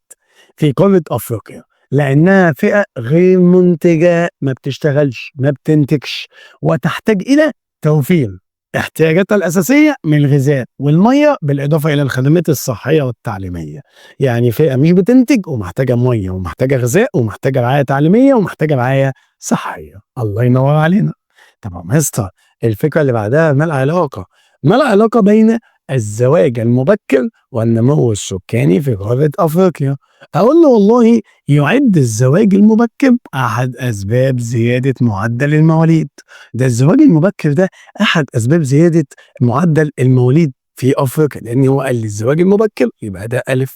في قارة أفريقيا، لأنها فئة غير منتجة، ما بتشتغلش ما بتنتجش، وتحتاج إلى توفير احتياجاتها الأساسية من الغذاء والمية بالإضافة إلى الخدمات الصحية والتعليمية. يعني فئة مش بتنتج ومحتاجة مية ومحتاجة غذاء ومحتاجة رعاية تعليمية ومحتاجة رعاية صحية. الله ينور علينا. طب يا مستر الفكرة اللي بعدها ما العلاقة؟ ما العلاقة بين الزواج المبكر والنمو السكاني في قارة أفريقيا؟ أقول له والله يعد الزواج المبكر أحد أسباب زيادة معدل المواليد. ده الزواج المبكر ده أحد أسباب زيادة معدل المواليد في أفريقيا، لأن هو قال لي الزواج المبكر يبقى ده أ.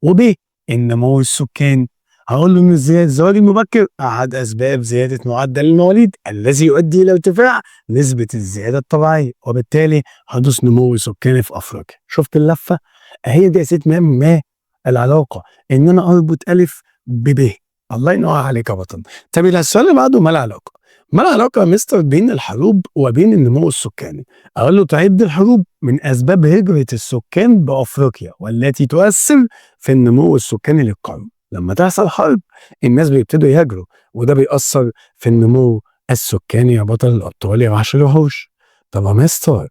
وب النمو السكاني، هقول له إن الزواج المبكر أحد أسباب زيادة معدل المواليد الذي يؤدي إلى ارتفاع نسبة الزيادة الطبيعية، وبالتالي حدوث نمو سكاني في أفريقيا. شفت اللفة؟ هي دي يا سيد ما العلاقة، إن أنا أربط أ بب. الله ينور عليك يا بطل. طب السؤال اللي بعده ما العلاقة؟ ما العلاقة يا مستر بين الحروب وبين النمو السكاني؟ أقول له تعد الحروب من أسباب هجرة السكان بأفريقيا والتي تؤثر في النمو السكاني للقارة. لما تحصل حرب الناس بيبتدوا يهاجروا، وده بيأثر في النمو السكاني يا بطل الأبطال يا وحش الوحوش. طب يا مستر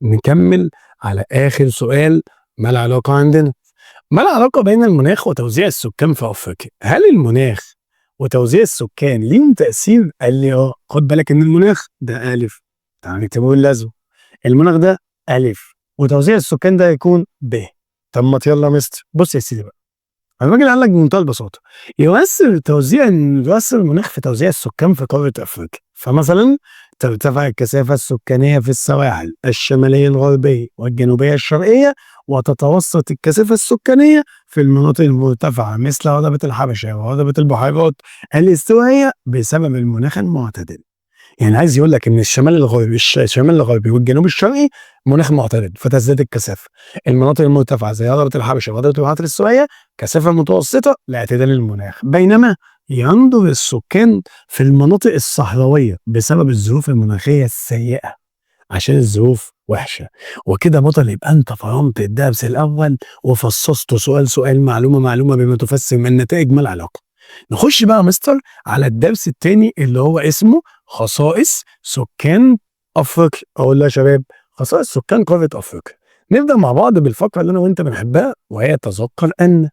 نكمل على آخر سؤال، ما العلاقة عندنا؟ ما العلاقة بين المناخ وتوزيع السكان في أفريقيا؟ هل المناخ وتوزيع السكان ليهم تأثير؟ قال لي خد بالك إن المناخ ده أ، تعال نكتبه باللازم. المناخ ده أ وتوزيع السكان ده هيكون ب. طب ما يلا يا مستر بص يا سيدي بقى، الراجل قال لك بمنتهى البساطة يؤثر المناخ في توزيع السكان في قارة أفريقيا. فمثلا ترتفع الكثافة السكانية في السواحل الشمالية الغربية والجنوبية الشرقية، وتتوسط الكثافة السكانية في المناطق المرتفعة مثل هضبة الحبشة وهضبة البحيرات الاستوائية بسبب المناخ المعتدل. يعني عايز يقول لك ان الشمال الغربي والجنوب الشرقي مناخ معتدل فتزداد الكثافه. المناطق المرتفعه زي هضبه الحبشه وهضبه البحيرات الاستوائيه كثافه متوسطه لاعتدال المناخ، بينما يندر السكان في المناطق الصحراويه بسبب الظروف المناخيه السيئه عشان الظروف وحشه. وكده بطل يبقى انت فرمت الدرس الاول وفصصت سؤال سؤال معلومه معلومه بما تفسر من النتائج ما العلاقه. نخش بقى يا مستر على الدرس الثاني اللي هو اسمه خصائص سكان افريقيا. اقول له يا شباب خصائص سكان قاره افريقيا. نبدا مع بعض بالفقره اللي انا وانت بنحبها وهي تذكر ان.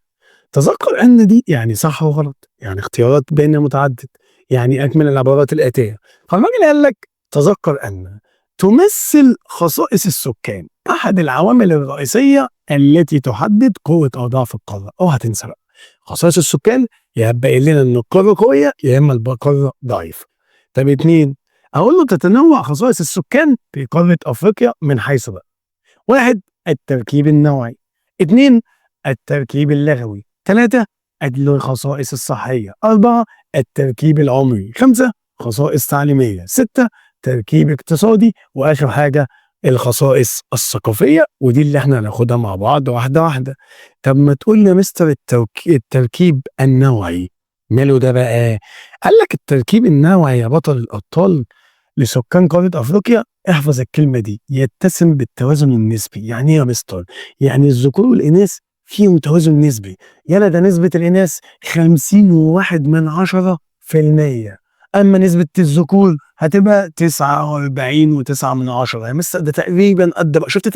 تذكر ان دي يعني صح وغلط، يعني اختيارات بين متعدد، يعني اكمل العبارات الاتيه. فالراجل قال لك تذكر ان تمثل خصائص السكان احد العوامل الرئيسيه التي تحدد قوه او ضعف القاره. اوعى تنسى بقى خصائص السكان يا باين لنا ان القاره قويه يا اما القاره ضعيفه. طب اتنين، اقول له تتنوع خصائص السكان في قاره افريقيا من حيث بقى: واحد التركيب النوعي، 2 التركيب اللغوي، 3 الخصائص الصحية، 4 التركيب العمري، 5 خصائص تعليمية، 6 تركيب اقتصادي، وآخر حاجة الخصائص الثقافية، ودي اللي احنا هناخدها مع بعض واحدة واحدة. طب ما تقول لي يا مستر التركيب النوعي ماله ده بقى؟ قال لك التركيب النوعي يا بطل الأبطال لسكان قارة أفريقيا، احفظ الكلمة دي، يتسم بالتوازن النسبي. يعني إيه يا مستر؟ يعني الذكور والإناث فيهم توازن نسبي. يلا ده نسبة الإناث 50.1%، أما نسبة الذكور هتبقى 49.9 يا مستر. ده تقريبا قد بعض، شفت؟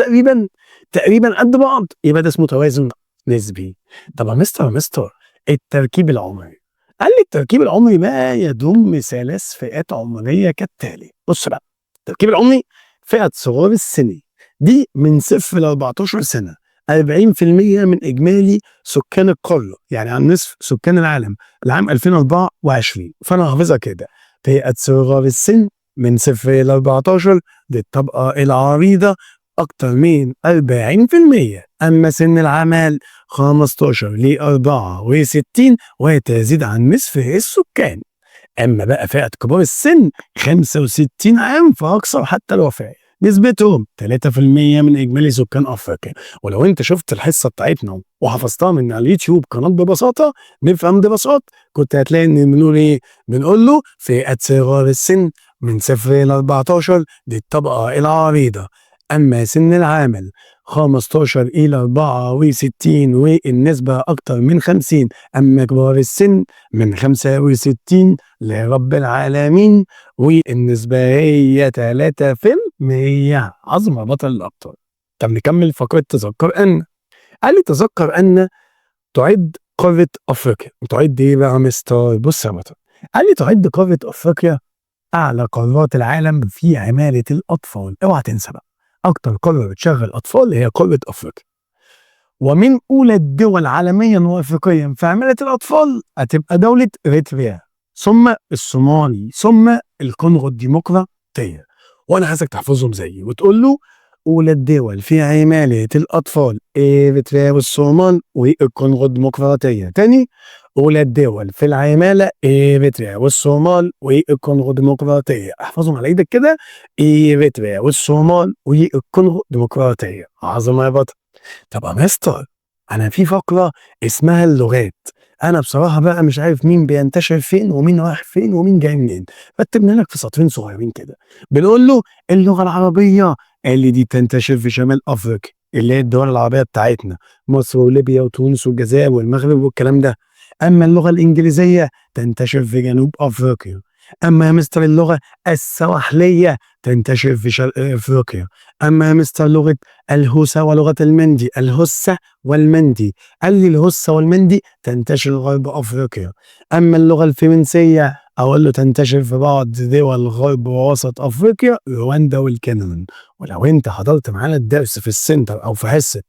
تقريبا قد بعض، يبقى ده اسمه توازن نسبي. طب يا مستر التركيب العمري، قال لي التركيب العمري ما يضم 3 فئات عمرية كالتالي. بص بقى، التركيب العمري فئة صغار السن، دي من 0 ل 14 سنة، 40% من إجمالي سكان القارة، يعني عن نصف سكان العالم لعام 2024. فأنا حافظها كده، فئة صغار السن من 0 ل 14 دي الطبقة العريضة أكتر من 40%. أما سن العمل 15 ل 64 وتزيد عن نصف السكان. أما بقى فئة كبار السن 65 عام فأكثر حتى الوفاة، نسبتهم 3% من إجمالي سكان أفريقيا. ولو أنت شفت الحصة بتاعتنا وحفظتها من على اليوتيوب قناة ببساطة نفهم ببساطة، كنت هتلاقي إن بنقول إيه؟ بنقول له فئة صغار السن من 0 ل 14 دي الطبقة العريضة. أما سن العامل 15 إلى 64 والنسبة أكتر من 50. أما كبار السن من 65 لرب العالمين والنسبة هي 3%. عظمة بطل الأبطال. طب نكمل فقرة تذكر أن. قال لي تذكر أن تعد قارة أفريقيا. تعد إيه بقى يا مستر؟ بص يا بطل، قال لي تعد قارة أفريقيا أعلى قارات العالم في عمالة الأطفال. اوعى تنسى بقى، أكتر قارة بتشغل أطفال هي قارة أفريقيا. ومن أولى الدول عالميا وأفريقيا في عمالة الأطفال هتبقى دولة إريتريا، ثم الصومالي، ثم الكونغو الديمقراطية. وأنا عايزك تحفظهم زيي وتقول له أولى الدول في عمالة الأطفال إريتريا والصومال والكونغو الديمقراطية. تاني، أولى الدول في العمالة إريتريا والصومال والكونغو الديمقراطية. احفظهم على إيدك كده، إريتريا والصومال والكونغو الديمقراطية. عظمة يا بطل. طب يا مستر انا في فقره اسمها اللغات، انا بصراحه بقى مش عارف مين بينتشر فين ومين رايح فين ومين جاي منين. رتبنا لك في سطرين صغيرين كده. بنقول له اللغه العربيه اللي دي تنتشر في شمال افريقيا، اللي هي الدول العربيه بتاعتنا، مصر وليبيا وتونس والجزائر والمغرب والكلام ده. اما اللغه الانجليزيه تنتشر في جنوب افريقيا. اما يا مستر اللغه السواحليه تنتشر في شرق افريقيا. اما يا مستر لغه الهوسة ولغة المندي، الهسة والمندي، قال لي الهسة والمندي تنتشر غرب أفريقيا. أما اللغة الفرنسية أقول له تنتشر في بعض دول غرب ووسط أفريقيا، رواندا والكاميرون. ولو أنت حضرت معانا الدرس في السنتر أو في حصة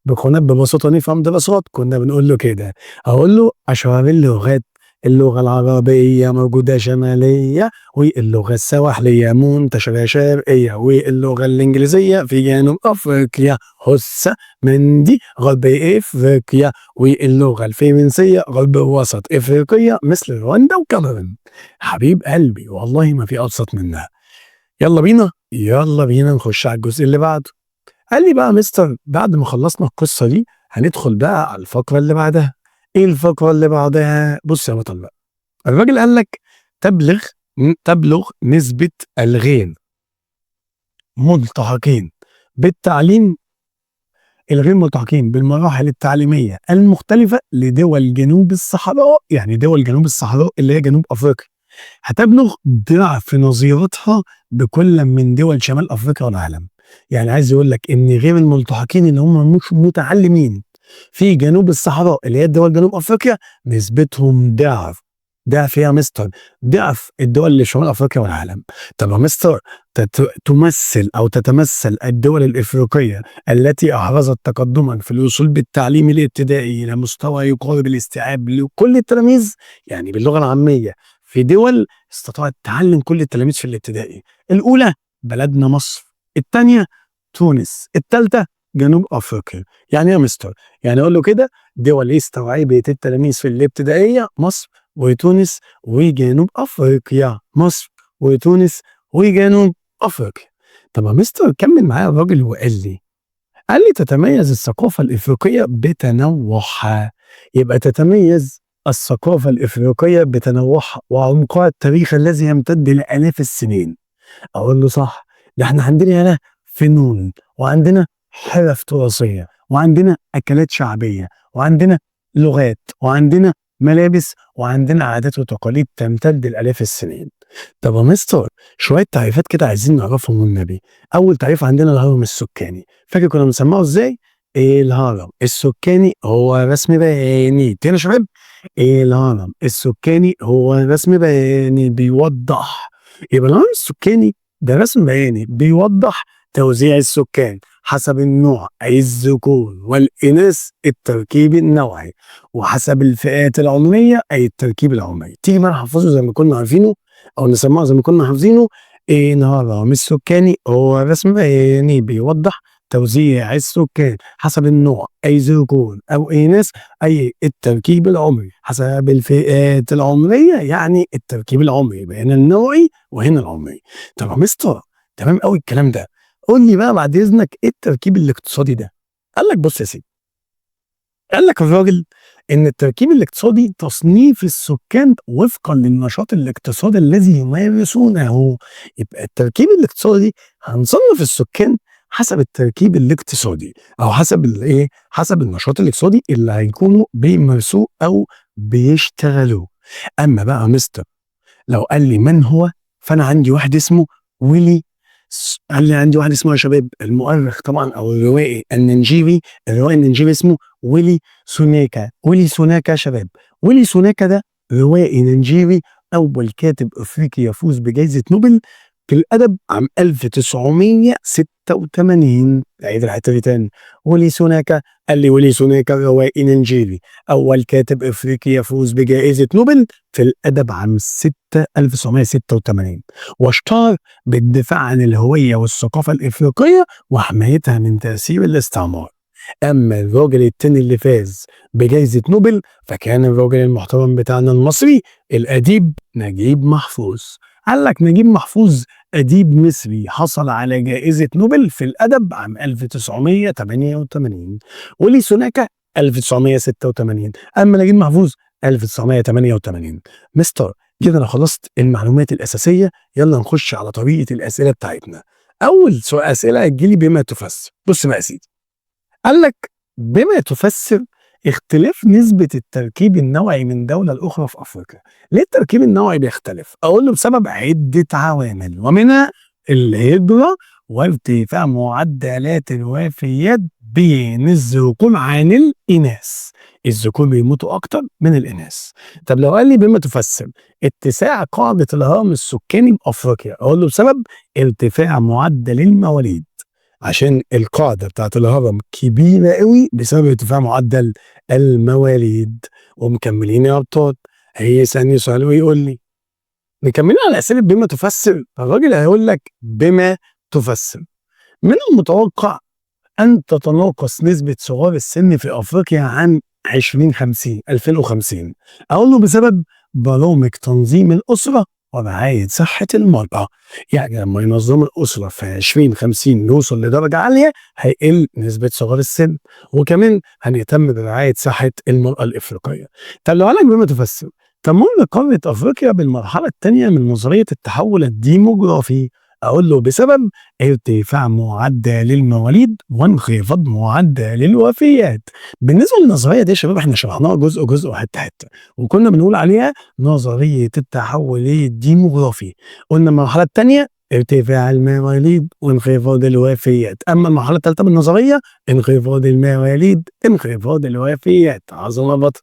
بقناة ببساطة نفهم دراسات كنا بنقول له كده، أقول له أشهر اللغات اللغة العربية موجودة شمالية، واللغة السواحلية منتشرة شرقية، واللغة الإنجليزية في جنوب أفريقيا هسة مندي غرب إفريقيا، واللغة الفرنسية غرب وسط إفريقيا مثل رواندا وكاميرون. حبيب قلبي والله ما في أبسط منها. يلا بينا نخش على الجزء اللي بعده. قال لي بقى مستر بعد ما خلصنا القصة دي هندخل بقى على الفقرة اللي بعدها. ايه الفقرة اللي بعدها؟ بص يا بطل بقى، الراجل قال لك تبلغ نسبة الغير ملتحقين بالتعليم، الغير ملتحقين بالمراحل التعليمية المختلفة لدول جنوب الصحراء، يعني دول جنوب الصحراء اللي هي جنوب أفريقيا، هتبلغ ضعف نظيرتها بكل من دول شمال أفريقيا والعالم. يعني عايز يقول لك إن غير الملتحقين اللي هم مش متعلمين في جنوب الصحراء اللي هي دول جنوب أفريقيا نسبتهم ضعف يا مستر، ضعف الدول اللي شمال افريقيا والعالم. طب يا مستر تتمثل الدول الافريقيه التي احرزت تقدما في الوصول بالتعليم الابتدائي الى مستوى يقارب الاستيعاب لكل التلاميذ، يعني باللغه العاميه في دول استطاعت تعلم كل التلاميذ في الابتدائي. الاولى بلدنا مصر، الثانيه تونس، الثالثه جنوب أفريقيا. يعني إيه يا مستر؟ يعني أقول له كده دول استوعبت التلاميذ في الابتدائية مصر وتونس وجنوب أفريقيا، مصر وتونس وجنوب أفريقيا. طب يا مستر كمل معايا الراجل قال لي تتميز الثقافة الإفريقية بتنوعها. يبقى تتميز الثقافة الإفريقية بتنوعها وعمقها التاريخي الذي يمتد لآلاف السنين. أقول له صح، ده احنا عندنا هنا فنون وعندنا حرف تراثية وعندنا أكلات شعبية وعندنا لغات وعندنا ملابس وعندنا عادات وتقاليد تمتد لآلاف السنين. طب يا مستر شوية تعريفات كده عايزين نعرفهم والنبي. أول تعريف عندنا الهرم السكاني، فاكر كنا بنسمعه إزاي؟ الهرم السكاني هو رسم بياني، تاني يا شباب، الهرم السكاني هو رسم بياني بيوضح. يبقى الهرم السكاني ده رسم بياني بيوضح توزيع السكان حسب النوع أي الذكور والإناث التركيب النوعي، وحسب الفئات العمرية أي التركيب العمري. تيجي بقى نحفظه زي ما كنا عارفينه أو نسمعه زي ما كنا حافظينه. الهرم السكاني هو رسم بياني بيوضح توزيع السكان حسب النوع أي ذكور أو إناث أي التركيب العمري، حسب الفئات العمرية يعني التركيب العمري، يبقى هنا النوعي وهنا العمري. طب يا مستر تمام قوي الكلام ده، قول لي بقى بعد إذنك إيه التركيب الاقتصادي ده؟ قال لك بص يا سيدي، قال لك الراجل إن التركيب الاقتصادي تصنيف السكان وفقا للنشاط الاقتصادي الذي يمارسونه. يبقى التركيب الاقتصادي هنصنف السكان حسب التركيب الاقتصادي او حسب الايه، حسب النشاط الاقتصادي اللي هيكونوا بيمارسوه او بيشتغلوه. اما بقى يا مستر لو قال لي من هو، فانا عندي واحد اسمه ويلي قال لي عندي واحد اسمه يا شباب المؤرخ طبعا او الروائي النيجيري، الروائي النيجيري اسمه ويلي سونيكا. ويلي سونيكا يا شباب، ويلي سونيكا ده روائي نيجيري اول كاتب افريقي يفوز بجائزة نوبل في الادب عام 1986. عيد الحته دي تاني، ويلي سونيكا. قال لي ويلي سونيكا روائي نيجيري اول كاتب افريقي يفوز بجائزة نوبل في الادب عام 1986، واشتهر بالدفاع عن الهوية والثقافة الإفريقية وحمايتها من تأثير الاستعمار. أما الراجل التاني اللي فاز بجائزة نوبل فكان الراجل المحترم بتاعنا المصري الأديب نجيب محفوظ. قال لك نجيب محفوظ أديب مصري حصل على جائزة نوبل في الأدب عام 1988، ولي سوناكا 1986، أما نجيب محفوظ 1988. مستر كده انا خلصت المعلومات الاساسيه، يلا نخش على طريقه الاسئله بتاعتنا. اول سؤال اسئله هتجيلي بما تفسر. بص بقى يا سيدي، قال لك بما تفسر اختلاف نسبة التركيب النوعي من دولة لأخرى في أفريقيا. ليه التركيب النوعي بيختلف؟ أقول له بسبب عدة عوامل، ومنها الهجرة وارتفاع معدلات الوفيات بين الذكور عن الإناث. الذكور بيموتوا أكتر من الإناث. طب لو قال لي بما تفسر اتساع قاعدة الهرم السكاني بأفريقيا، أقول له بسبب ارتفاع معدل المواليد، عشان القاعدة بتاعت الهرم كبيرة قوي بسبب ارتفاع معدل المواليد. ومكملين يا أبطال، هيسألني سؤال ويقول لي مكملين على أسئلة بما تفسر. الراجل هيقول لك بما تفسر من المتوقع أن تتناقص نسبة صغار السن في أفريقيا عام 2050. أقول له بسبب برامج تنظيم الأسرة ورعاية صحة المرأة. يعني لما ينظموا الأسرة في 2050 نوصل لدرجة عالية هيقل نسبة صغار السن، وكمان هنهتم برعاية صحة المرأة الإفريقية. طب لو قالك بما تفسر تمر قارة أفريقيا بالمرحلة الثانية من نظرية التحول الديموغرافي، أقول له بسبب ارتفاع معدل المواليد وانخفاض معدل الوفيات. بالنسبة للنظرية دي يا شباب احنا شرحناها جزء وحتة حتة، وكنا بنقول عليها نظرية التحول الديموغرافي. قلنا المرحلة الثانية ارتفاع المواليد وانخفاض الوفيات، أما المرحلة الثالثة من النظرية انخفاض المواليد انخفاض الوفيات. عظمة بطل.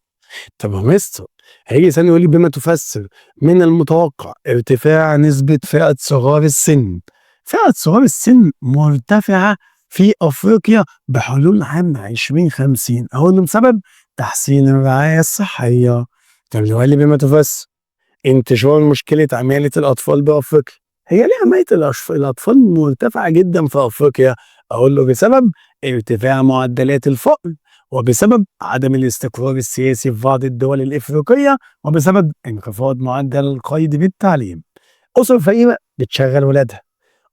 طب يا مستر هيجي ثاني يقول لي بما تفسر من المتوقع ارتفاع نسبة فئة صغار السن. فئة صغار السن مرتفعة في أفريقيا بحلول عام 2050، أقول له بسبب تحسين الرعاية الصحية. طب لو قال لي بما تفسر انتشار مشكلة عمالة الأطفال بأفريقيا. هي ليه عمالة الأطفال مرتفعة جدا في أفريقيا؟ أقول له بسبب ارتفاع معدلات الفقر، وبسبب عدم الاستقرار السياسي في بعض الدول الإفريقية، وبسبب انخفاض معدل القيد بالتعليم. أسر فقيرة بتشغل ولادها،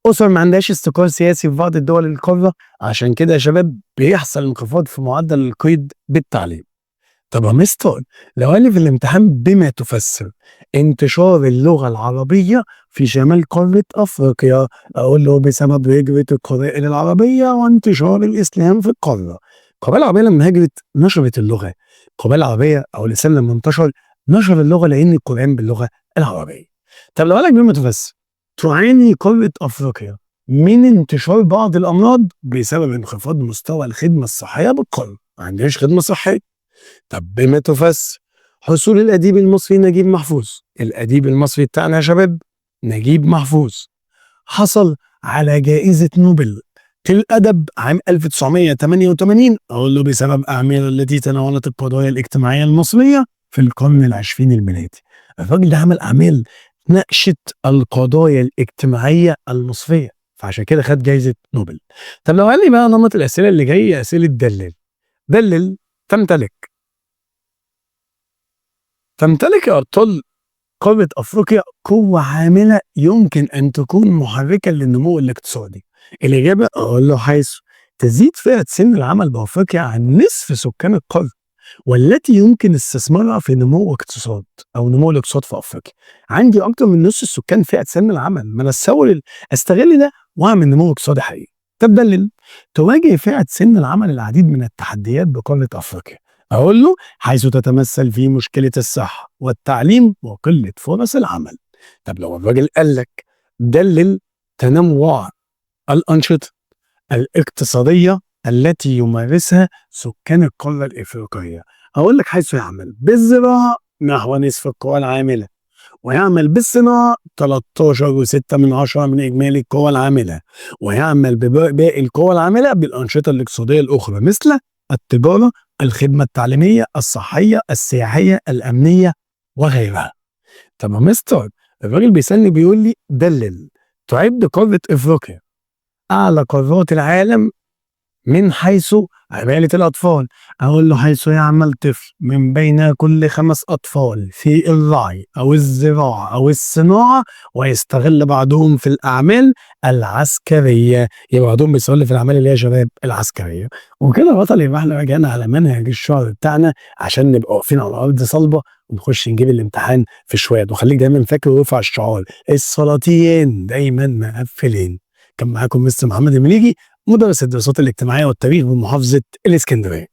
أسر ما عندهاش استقرار سياسي في بعض الدول القارة، عشان كده يا شباب بيحصل انخفاض في معدل القيد بالتعليم. طب يا مستر، لو قال لي في الامتحان بما تفسر انتشار اللغة العربية في شمال قارة أفريقيا، أقول له بسبب هجرة القبائل العربية وانتشار الإسلام في القارة. القبائل العربية لما هجرت نشرت اللغة، القبائل العربية أو الإسلام لما انتشر نشر اللغة لأن القرآن باللغة العربية. طب لو قال لك بما تفسر تعاني قارة أفريقيا من انتشار بعض الأمراض بسبب انخفاض مستوى الخدمة الصحية بالقارة، ما عندهاش خدمة صحية. طب بما تفسر حصول الأديب المصري نجيب محفوظ، الأديب المصري بتاعنا يا شباب نجيب محفوظ حصل على جائزة نوبل في الأدب عام 1988، أقول له بسبب أعمال التي تناولت القضايا الاجتماعية المصرية في القرن العشرين الميلادي. الراجل ده عمل أعمال ناقشت القضايا الاجتماعية المصرية، فعشان كده خد جائزة نوبل. طب لو قال لي بقى نمط الأسئلة اللي جاية أسئلة دلل. دلل تمتلك يا أبطال قارة أفريقيا قوة عاملة يمكن أن تكون محركا للنمو الاقتصادي. الإجابة أقول له حيث تزيد فئة سن العمل بأفريقيا عن نصف سكان القارة، والتي يمكن استثمارها في نمو اقتصاد أو نمو الاقتصاد في أفريقيا. عندي أكتر من نص السكان فئة سن العمل، ما أنا أستغل ده وأعمل نمو اقتصادي حقيقي. تدلل تواجه فئة سن العمل العديد من التحديات بقارة أفريقيا، أقول له حيث تتمثل في مشكلة الصحة والتعليم وقلة فرص العمل. طب لو الراجل قال لك دلل تنوع الأنشطة الاقتصادية التي يمارسها سكان القارة الإفريقية، أقول لك حيث يعمل بالزراعة نحو نصف القوى العاملة، ويعمل بالصناعة 13.6 من إجمالي القوى العاملة، ويعمل بباقي القوى العاملة بالأنشطة الاقتصادية الأخرى مثل التجارة، الخدمة التعليمية، الصحية، السياحية، الأمنية وغيرها. طب يا مستر، الراجل بيسألني بيقول لي دلل تعد قارة إفريقيا أعلى قارات العالم من حيث عبالة الأطفال، أقول له حيث يعمل طفل من بين كل 5 أطفال في الرعي أو الزراعة أو الصناعة، ويستغل بعضهم في الأعمال العسكرية. يبقى بعضهم بيستغل في الأعمال اللي هي شباب العسكرية. وكده بطل يبقى احنا رجعنا على منهج الشعر بتاعنا عشان نبقى واقفين على أرض صلبة ونخش نجيب الامتحان في شوية. وخليك دايما فاكر ورفع الشعار السلاطين دايما مقفلين. كان معاكم مستر محمد المليجي، مدرس الدراسات الاجتماعية والتاريخ بمحافظة الإسكندرية.